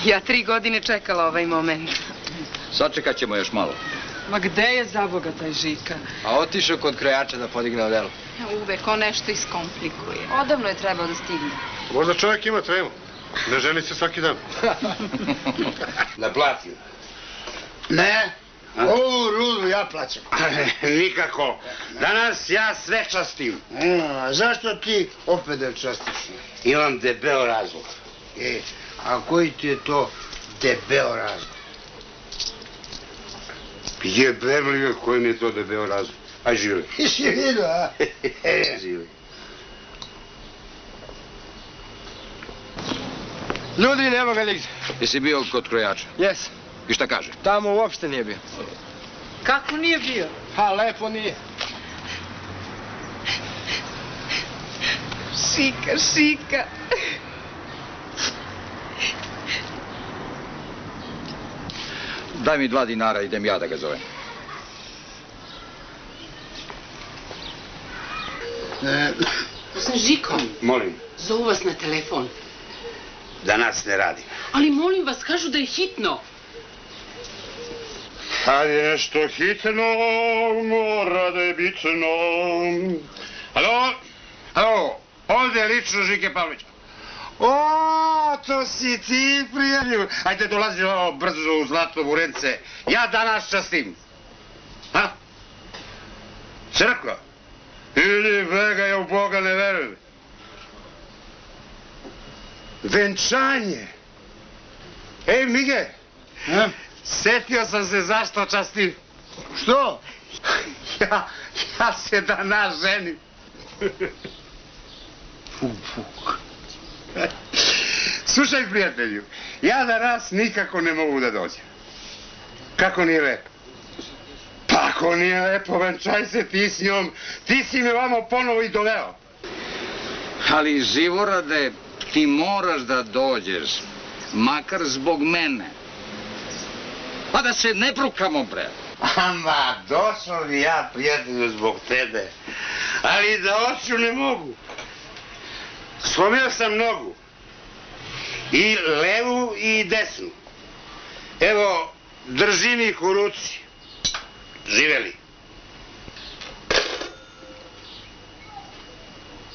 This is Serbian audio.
Ja 3 godine čekala ovaj moment. Sačekat ćemo još malo. Ma gde je zaboga taj Žika? A otišao kod krojača da podigne odelo. Uvek on nešto iskomplikuje. Odavno je trebao da stigne. Možda čovjek ima tremu. Ne ženi se svaki dan. Naplatio. Ne, ovu rudu ja plaćam. Nikako. Danas ja sve častim. Zašto ti opet da častiš? Imam debeo razlog. A koji ti je to debeo razlog? Jebemljive koji mi je to debeo razlog. Aj živi. Si vidio, a? Živi. Ljudi, nema ga nigde. Jesi bio kod krojača? Jes, I šta kaže? tamo uopšte nije bio. Kako nije bio? Ha, lepo nije. Šika. Daj mi 2 dinara, idem ja da ga zovem. Sa Žikom, Molim, zovu vas na telefon. danas ne radim. Ali molim vas, kažu da je hitno. Kad je nešto hitno, mora da je bitno. Halo? Halo? Ovdje je lično Žike Pavlić. O, to si ti, prijatelju. Ajde, dolazi ovo brzo u Zlatno Burence. Ja danas častim. Ha? Crkva? Ili vega, ja u Boga ne verujem. Venčanje. Ej, Mige. Setio sam se zašto častim. Što? Ja se danas ženim. Slušaj, prijatelju, ja danas nikako ne mogu da dođem. Kako nije lepo? Pa ako nije lepo, venčaj se ti s njom. Ti si me vamo ponovo i doveo. Ali, Živorade, ti moraš da dođeš. Makar zbog mene. Pa da se ne brukamo, bre. Ama, došao bi ja, prijatelju, zbog tebe. Ali da oću ne mogu. Slomio sam nogu. I levu i desnu. Evo, držim ih u ruci. Živeli.